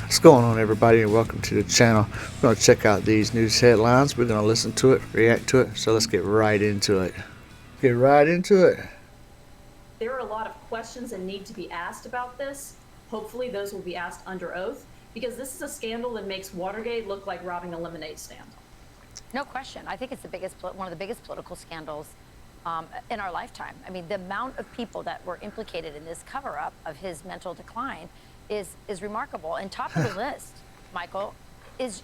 What's going on, everybody, and welcome to the channel. We're going to check out these news headlines. We're going to listen to it, react to it. So let's get right into it. There are a lot of questions that need to be asked about this. Hopefully those will be asked under oath, because this is a scandal that makes Watergate look like robbing a lemonade stand. No question. I think it's one of the biggest political scandals in our lifetime. I mean, the amount of people that were implicated in this cover-up of his mental decline is remarkable. And top of the list, Michael, is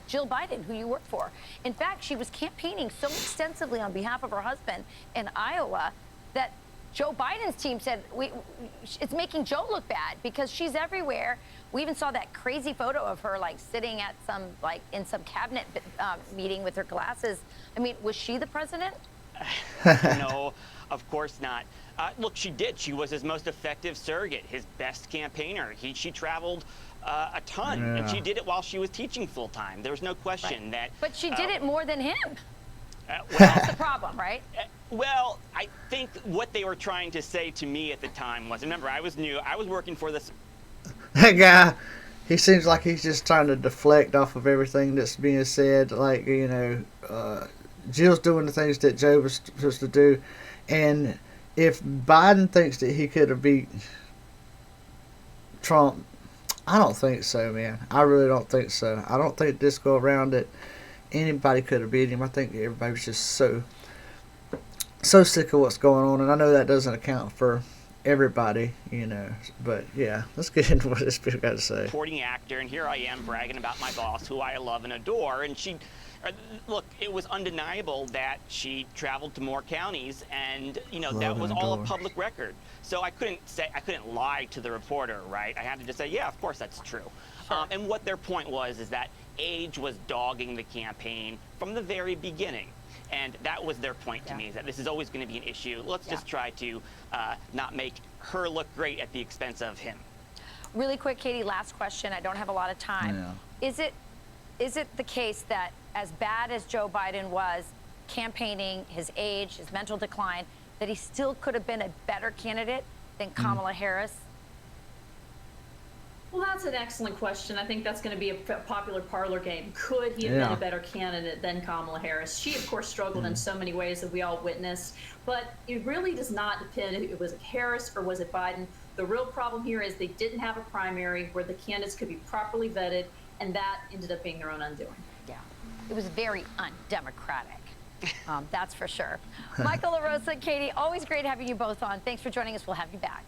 Jill Biden, who you work for. In fact, she was campaigning so extensively on behalf of her husband in Iowa that Joe Biden's team said it's making Joe look bad because she's everywhere. We even saw that crazy photo of her sitting at in some cabinet meeting with her glasses. I mean, was she the president? No, of course not. Look, she did. She was his most effective surrogate, his best campaigner. She traveled a ton, and she did it while she was teaching full time. There was no question that. But she did it more than him. Well, that's the problem, right? Well, I think what they were trying to say to me at the time was, remember, I was new. I was working for this. That guy, he seems like he's just trying to deflect off of everything that's being said. Jill's doing the things that Joe was supposed to do. And if Biden thinks that he could have beat Trump, I don't think so, man. I really don't think so. I don't think this go around that anybody could have beat him. I think everybody was just so sick of what's going on. And I know that doesn't account for everybody, but yeah, let's get into what this people got to say. Supporting actor, and here I am bragging about my boss, who I love and adore, and look, it was undeniable that she traveled to more counties, and that was all a public record. So I couldn't lie to the reporter, right? I had to just say, yeah, of course that's true. Sure. And what their point was is that age was dogging the campaign from the very beginning. And that was their point to me, is that this is always going to be an issue. Let's just try to not make her look great at the expense of him. Really quick, Katie, last question. I don't have a lot of time. Yeah. Is it the case that as bad as Joe Biden was campaigning, his age, his mental decline, that he still could have been a better candidate than Kamala Harris? Well, that's an excellent question. I think that's going to be a popular parlor game. Could he have been a better candidate than Kamala Harris? She, of course, struggled in so many ways that we all witnessed. But it really does not depend if it was Harris or was it Biden. The real problem here is they didn't have a primary where the candidates could be properly vetted, and that ended up being their own undoing. Yeah, it was very undemocratic. That's for sure. Michael LaRosa, Katie, always great having you both on. Thanks for joining us. We'll have you back.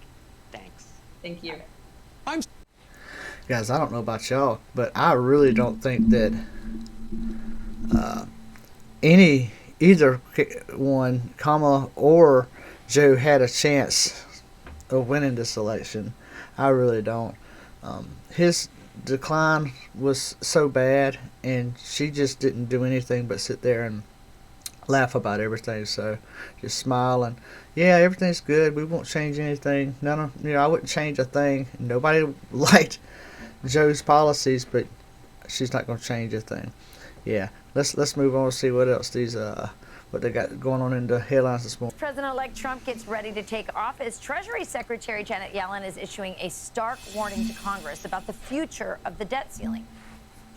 Thanks. Thank you. Guys, I don't know about y'all, but I really don't think that either one, Kamala or Joe, had a chance of winning this election. I really don't. His decline was so bad, and she just didn't do anything but sit there and laugh about everything. So just smile and, yeah, everything's good. We won't change anything. I wouldn't change a thing. Nobody liked Joe's policies, but she's not going to change a thing. Yeah, let's move on and see what else what they got going on in the headlines this morning. President-elect Trump gets ready to take office. Treasury Secretary Janet Yellen is issuing a stark warning to Congress about the future of the debt ceiling.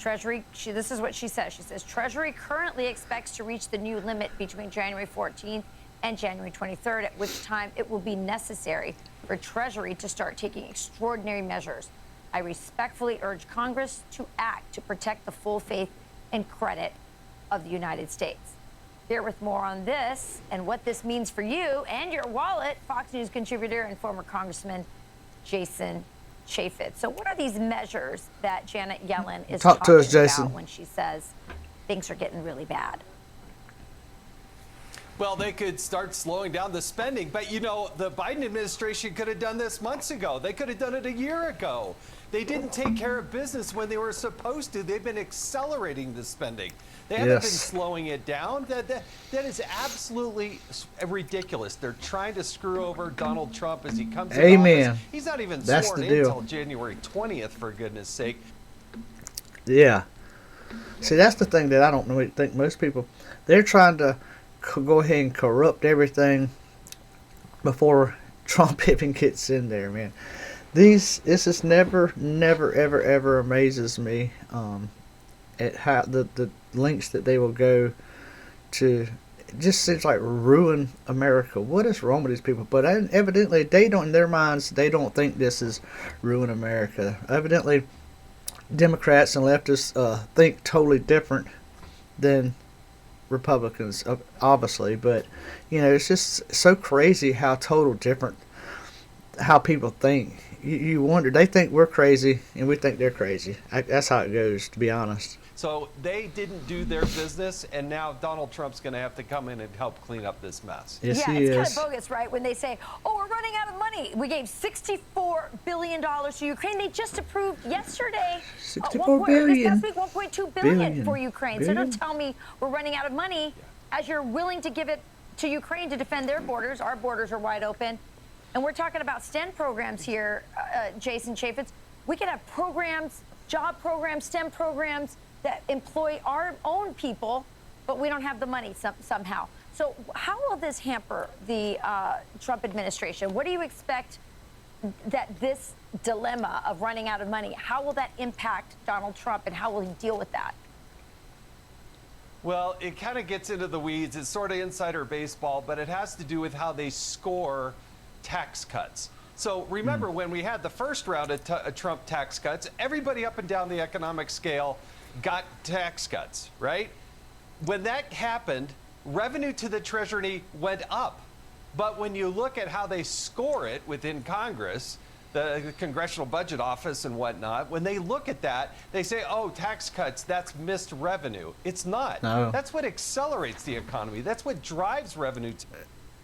This is what she says. She says, Treasury currently expects to reach the new limit between January 14th and January 23rd, at which time it will be necessary for Treasury to start taking extraordinary measures. I respectfully urge Congress to act to protect the full faith and credit of the United States. Here with more on this and what this means for you and your wallet, Fox News contributor and former Congressman Jason Chaffetz. So what are these measures that Janet Yellen is talking about when she says things are getting really bad? Well, they could start slowing down the spending. But, the Biden administration could have done this months ago. They could have done it a year ago. They didn't take care of business when they were supposed to. They've been accelerating the spending. They haven't been slowing it down. That is absolutely ridiculous. They're trying to screw over Donald Trump as he comes in office. He's not even sworn in until January 20th, for goodness sake. Yeah. See, that's the thing that I don't really think most people, they're trying to go ahead and corrupt everything before Trump even gets in there, man. This just never, ever, ever amazes me at how the lengths that they will go to. It just seems like ruin America. What is wrong with these people? But evidently, they don't. In their minds, they don't think this is ruin America. Evidently, Democrats and leftists think totally different than Republicans, obviously. But it's just so crazy how total different how people think. You wonder, they think we're crazy and we think they're crazy. That's how it goes, to be honest. So they didn't do their business, and now Donald Trump's going to have to come in and help clean up this mess. Yes, yeah, he it's is. kind of bogus, right? When they say, "Oh, we're running out of money." We gave $64 billion to Ukraine. They just approved yesterday. 64 billion. This past week, $1.2 billion Billion. for Ukraine. Billion. So don't tell me we're running out of money as you're willing to give it to Ukraine to defend their borders. Our borders are wide open. And we're talking about STEM programs here, Jason Chaffetz. We could have programs, job programs, STEM programs that employ our own people, but we don't have the money somehow. So how will this hamper the Trump administration? What do you expect that this dilemma of running out of money, how will that impact Donald Trump, and how will he deal with that? Well, it kind of gets into the weeds. It's sort of insider baseball, but it has to do with how they score tax cuts. So remember when we had the first round of Trump tax cuts, everybody up and down the economic scale got tax cuts, right? When that happened, revenue to the Treasury went up. But when you look at how they score it within Congress, the Congressional Budget Office and whatnot, when they look at that, they say, oh, tax cuts, that's missed revenue. It's not. No. That's what accelerates the economy. That's what drives revenue.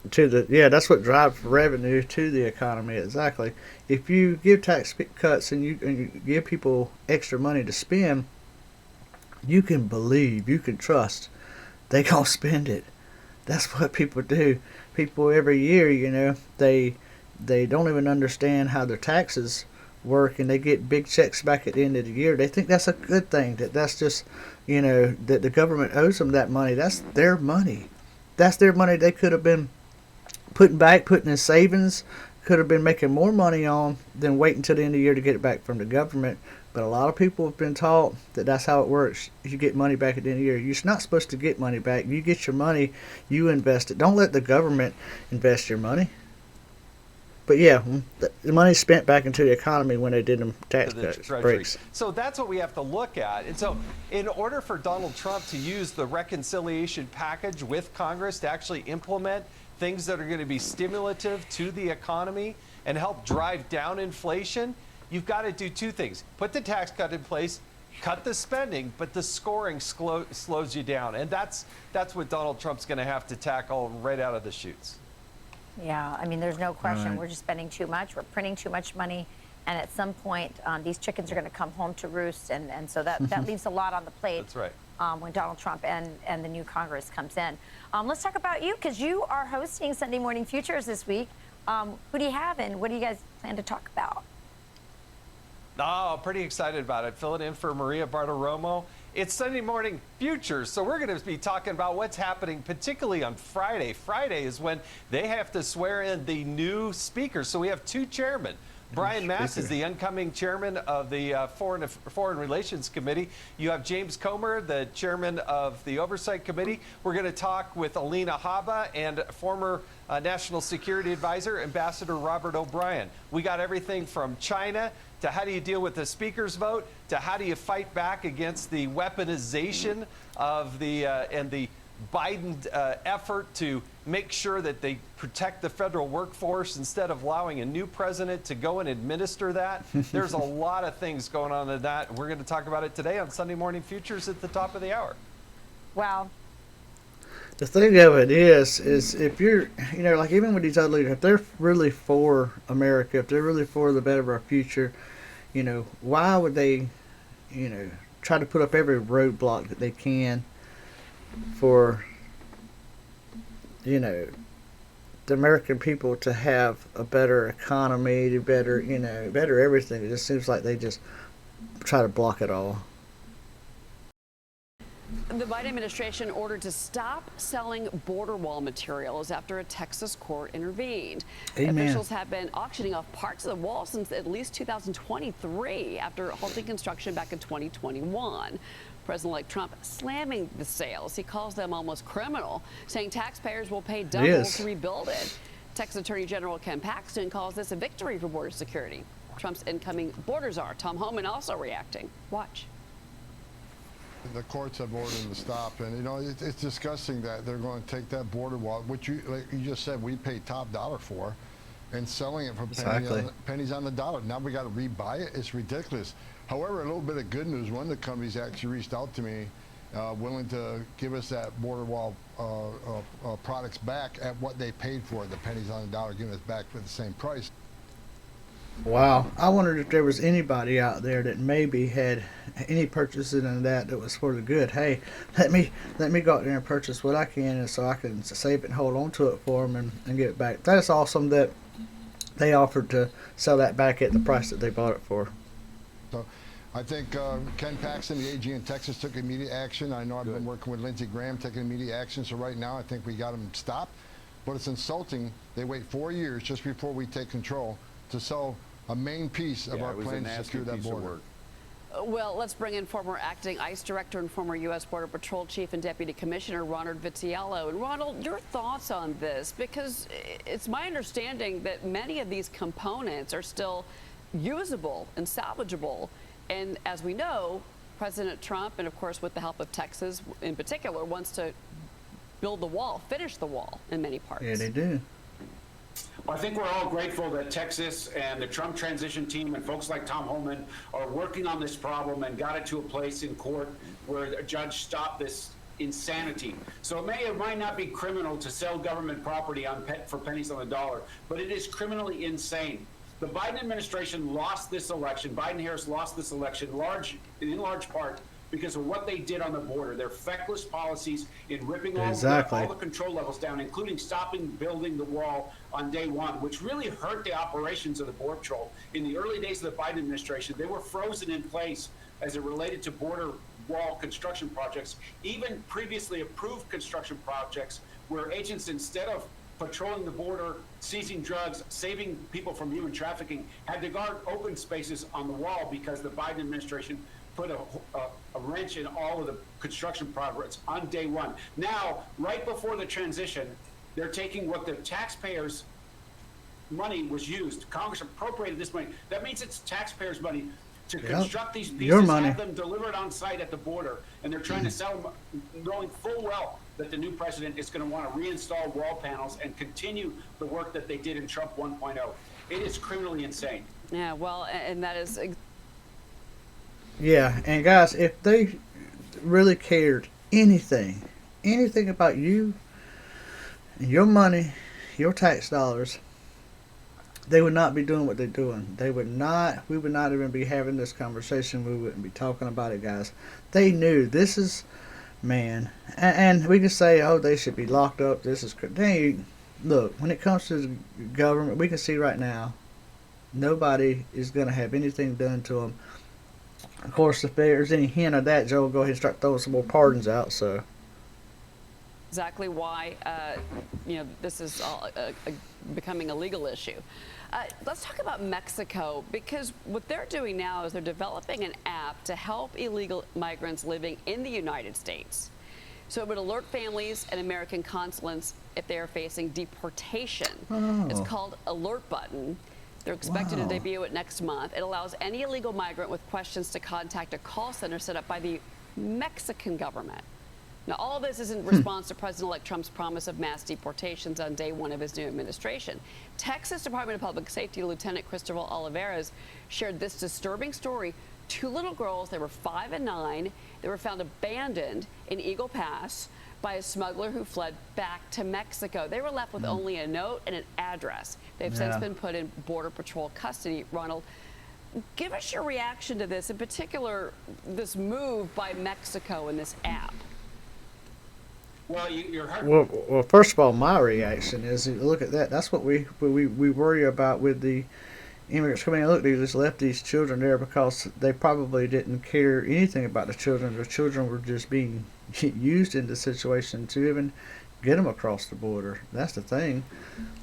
That's what drives revenue to the economy. Exactly. If you give tax cuts and you give people extra money to spend, you can trust they gonna spend it. That's what people do. People every year, they don't even understand how their taxes work, and they get big checks back at the end of the year. They think that's a good thing. That's just, that the government owes them that money. That's their money. That's their money they could have been putting in savings, could have been making more money on than waiting until the end of the year to get it back from the government. But a lot of people have been taught that that's how it works. You get money back at the end of the year. You're not supposed to get money back. You get your money, you invest it. Don't let the government invest your money. But yeah, the money's spent back into the economy when they did them tax cuts, breaks. So that's what we have to look at. And so in order for Donald Trump to use the reconciliation package with Congress to actually implement things that are going to be stimulative to the economy and help drive down inflation, you've got to do two things. Put the tax cut in place, cut the spending, but the scoring slows you down. And that's what Donald Trump's going to have to tackle right out of the chutes. Yeah, I mean, there's no question. Right. We're just spending too much. We're printing too much money. And at some point, these chickens are going to come home to roost. And so that leaves a lot on the plate. That's right. When Donald Trump and the new Congress comes in. Let's talk about you, because you are hosting Sunday Morning Futures this week. Who do you have, and what do you guys plan to talk about? Oh, pretty excited about it. Filling in for Maria Bartiromo. It's Sunday Morning Futures, so we're going to be talking about what's happening, particularly on Friday. Friday is when they have to swear in the new speaker. So we have two chairmen. Brian Mast is the incoming chairman of the Foreign Relations Committee. You have James Comer, the chairman of the Oversight Committee. We're going to talk with Alina Habba and former National Security Advisor, Ambassador Robert O'Brien. We got everything from China to how do you deal with the speaker's vote to how do you fight back against the weaponization of the Biden effort to make sure that they protect the federal workforce instead of allowing a new president to go and administer that. There's a lot of things going on in that. We're going to talk about it today on Sunday Morning Futures at the top of the hour. Wow. The thing of it is if you're, like even with these other leaders, if they're really for America, if they're really for the better of our future, why would they, try to put up every roadblock that they can for, the American people to have a better economy, to better, better everything. It just seems like they just try to block it all. The Biden administration ordered to stop selling border wall materials after a Texas court intervened. Amen. Officials have been auctioning off parts of the wall since at least 2023 after halting construction back in 2021. President-elect Trump slamming the sales. He calls them almost criminal, saying taxpayers will pay double Yes. to rebuild it. Texas Attorney General Ken Paxton calls this a victory for border security. Trump's incoming border czar, Tom Homan, also reacting. Watch. The courts have ordered them to stop, and you know it's disgusting that they're going to take that border wall, which like you just said, we pay top dollar for, and selling it for Exactly. pennies on the dollar. Now we got to rebuy it. It's ridiculous. However, a little bit of good news: one of the companies actually reached out to me, willing to give us that border wall products back at what they paid for it, the pennies on the dollar, giving us back for the same price. Wow. I wondered if there was anybody out there that maybe had any purchases in that was for the good. Hey, let me go out there and purchase what I can, and so I can save it and hold on to it for them and get it back. That's awesome that they offered to sell that back at the price that they bought it for. So I think Ken Paxton, the AG in Texas, took immediate action. I know I've been working with Lindsey Graham, taking immediate action. So right now I think we got them stopped. But it's insulting. They wait 4 years just before we take control to sell a main piece of our plan to secure that border. Well, let's bring in former acting ICE director and former U.S. Border Patrol Chief and Deputy Commissioner Ronald Vitiello. And Ronald, your thoughts on this? Because it's my understanding that many of these components are still usable and salvageable. And as we know, President Trump, and of course with the help of Texas in particular, wants to build the wall, finish the wall in many parts. Yeah, they do. Well, I think we're all grateful that Texas and the Trump transition team and folks like Tom Homan are working on this problem and got it to a place in court where a judge stopped this insanity. So it may or might not be criminal to sell government property for pennies on the dollar, but it is criminally insane. The Biden administration lost this election. Biden-Harris lost this election in large part because of what they did on the border, their feckless policies in ripping all the control levels down, including stopping building the wall on day one, which really hurt the operations of the Border Patrol. In the early days of the Biden administration, they were frozen in place as it related to border wall construction projects, even previously approved construction projects where agents, instead of patrolling the border, seizing drugs, saving people from human trafficking, had to guard open spaces on the wall because the Biden administration put a wrench in all of the construction progress on day one. Now, right before the transition, they're taking what the taxpayers' money was used. Congress appropriated this money. That means it's taxpayers' money to construct these pieces, have them delivered on site at the border, and they're trying to sell them, knowing full well that the new president is going to want to reinstall wall panels and continue the work that they did in Trump 1.0. It is criminally insane. Yeah, well, and that is... Yeah, and guys, if they really cared anything about you and your money, your tax dollars, they would not be doing what they're doing. We would not even be having this conversation. We wouldn't be talking about it, guys. They knew this is, man, and we can say, oh, they should be locked up. This is, look, when it comes to the government, we can see right now, nobody is going to have anything done to them. Of course, if there's any hint of that, Joe will go ahead and start throwing some more pardons out. So exactly why this is all becoming a legal issue. Let's talk about Mexico, because what they're doing now is they're developing an app to help illegal migrants living in the United States. So it would alert families and American consulates if they are facing deportation. Oh. It's called Alert Button. They're expected to debut it next month. It allows any illegal migrant with questions to contact a call center set up by the Mexican government. Now, all of this is in response to President-elect Trump's promise of mass deportations on day one of his new administration. Texas Department of Public Safety Lieutenant Cristobal Olivares shared this disturbing story. 2 little girls, they were 5 and 9, they were found abandoned in Eagle Pass by a smuggler who fled back to Mexico. They were left with only a note and an address. They've since been put in Border Patrol custody. Ronald, give us your reaction to this, in particular, this move by Mexico in this app. Well, you're hurt. Well, first of all, my reaction is, look at that. That's what we worry about with the immigrants coming in. Look, they just left these children there because they probably didn't care anything about the children. The children were just being used in the situation to even get them across the border. That's the thing.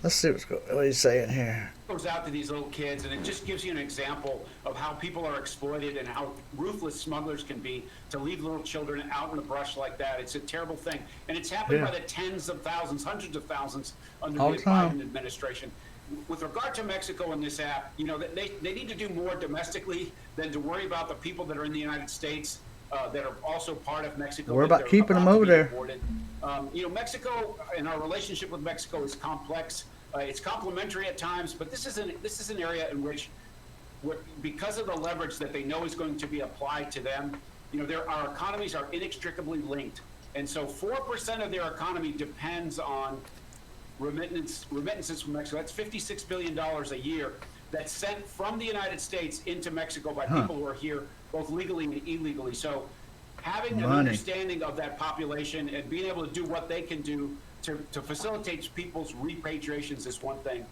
Let's see what he's saying here. Goes out to these little kids, and it just gives you an example of how people are exploited and how ruthless smugglers can be to leave little children out in the brush like that. It's a terrible thing, and it's happened by the tens of thousands, hundreds of thousands under the Biden administration. With regard to Mexico and this app, you know, they need to do more domestically than to worry about the people that are in the United States that are also part of Mexico. We're about keeping them over there. You know, Mexico and our relationship with Mexico is complex. It's complementary at times, but this is an area in which, because of the leverage that they know is going to be applied to them, you know, our economies are inextricably linked, and so 4% of their economy depends on remittances from Mexico. That's $56 billion a year that's sent from the United States into Mexico by people who are here both legally and illegally. So having an understanding of that population and being able to do what they can do to facilitate people's repatriations is one thing,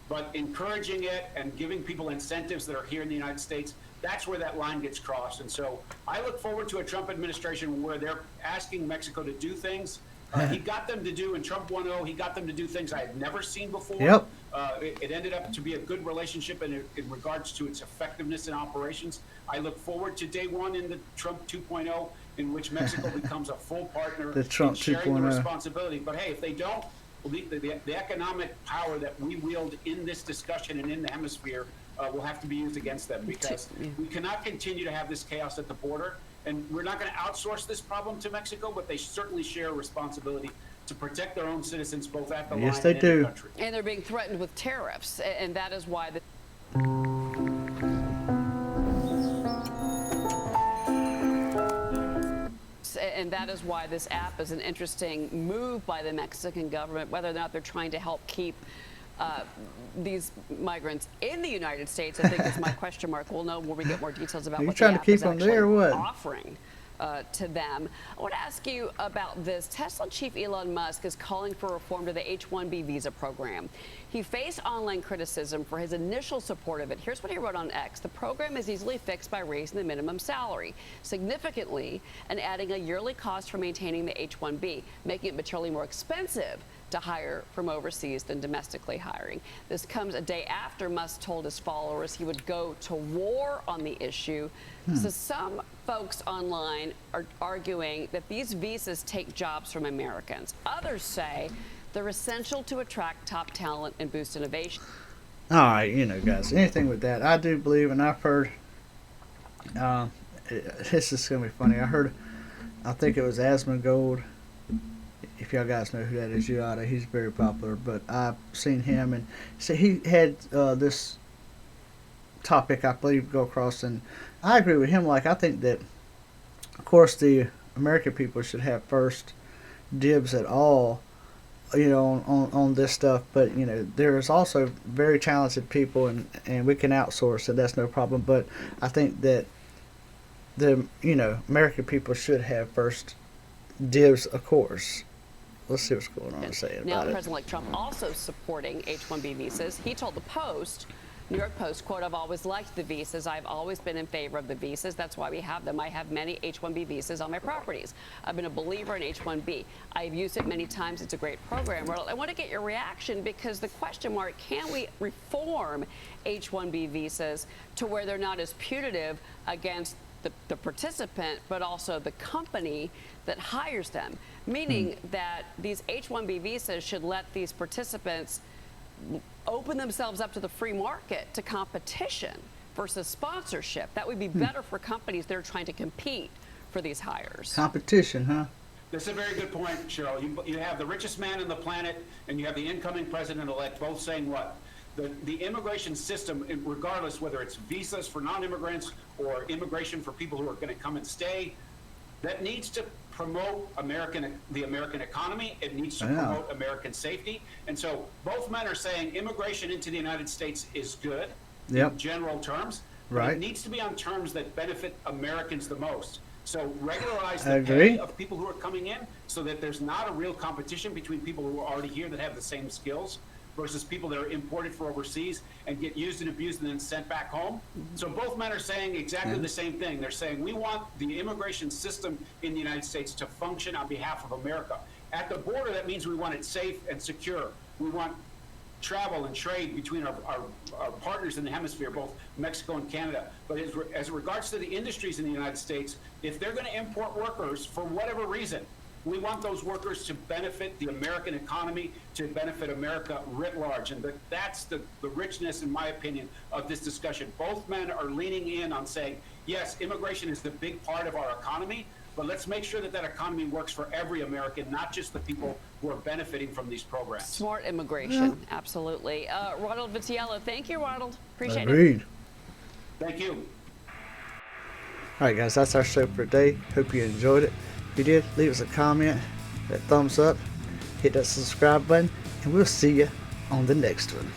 but encouraging it and giving people incentives that are here in the United States, that's where that line gets crossed. And so I look forward to a Trump administration where they're asking Mexico to do things. He got them to do, in Trump 1.0, he got them to do things I had never seen before. Yep. It ended up to be a good relationship in regards to its effectiveness in operations. I look forward to day one in the Trump 2.0, in which Mexico becomes a full partner The Trump in sharing the 2.0. responsibility. But hey, if they don't, well, the economic power that we wield in this discussion and in the hemisphere will have to be used against them, because we cannot continue to have this chaos at the border. And we're not going to outsource this problem to Mexico, but they certainly share a responsibility to protect their own citizens, both at the line and in the country. And they're being threatened with tariffs, and that is why this app is an interesting move by the Mexican government, whether or not they're trying to help keep these migrants in the United States, I think is my question mark. We'll know when we get more details about what the app is actually offering to them. I want to ask you about this. Tesla chief Elon Musk is calling for reform to the H-1B visa program. He faced online criticism for his initial support of it. Here's what he wrote on X. The program is easily fixed by raising the minimum salary significantly and adding a yearly cost for maintaining the H-1B, making it materially more expensive to hire from overseas than domestically hiring. This comes a day after Musk told his followers he would go to war on the issue. So some folks online are arguing that these visas take jobs from Americans. Others say they're essential to attract top talent and boost innovation. All right, you know, guys, anything with that, I do believe, and I've heard, this is going to be funny. I think it was Asmongold. If y'all guys know who that is, you oughta. He's very popular, but I've seen him, and so he had this topic, I believe, go across, and I agree with him. Like, I think that, of course, the American people should have first dibs at all, you know, on this stuff, but, you know, there's also very talented people, and we can outsource it, that's no problem, but I think that the, you know, American people should have first dibs, of course. Let's see what's going on to say about it. Now, President-elect Trump also supporting H-1B visas. He told the Post, New York Post, quote, "I've always liked the visas. I've always been in favor of the visas. That's why we have them. I have many H-1B visas on my properties. I've been a believer in H-1B. I've used it many times. It's a great program." Well, I want to get your reaction, because the question mark, can we reform H-1B visas to where they're not as punitive against the participant, but also the company that hires them, meaning that these H-1B visas should let these participants open themselves up to the free market, to competition versus sponsorship. That would be better for companies that are trying to compete for these hires. Competition, huh? That's a very good point, Cheryl. You have the richest man on the planet, and you have the incoming president-elect both saying what? The immigration system, regardless whether it's visas for non-immigrants or immigration for people who are going to come and stay, that needs to promote the American economy. It needs to promote American safety. And so both men are saying immigration into the United States is good in general terms. But it needs to be on terms that benefit Americans the most. So regularize the pay of people who are coming in so that there's not a real competition between people who are already here that have the same skills. versus people that are imported for overseas and get used and abused and then sent back home. So both men are saying exactly the same thing. They're saying we want the immigration system in the United States to function on behalf of America. At the border, that means we want it safe and secure. We want travel and trade between our partners in the hemisphere, both Mexico and Canada. But as regards to the industries in the United States, if they're going to import workers for whatever reason, we want those workers to benefit the American economy, to benefit America writ large. And that's the richness, in my opinion, of this discussion. Both men are leaning in on saying, yes, immigration is the big part of our economy, but let's make sure that that economy works for every American, not just the people who are benefiting from these programs. Smart immigration, absolutely. Ronald Vitiello, thank you, Ronald. Appreciate it. Agreed. Thank you. All right, guys, that's our show for today. Hope you enjoyed it. If you did, leave us a comment, that thumbs up, hit that subscribe button, and we'll see you on the next one.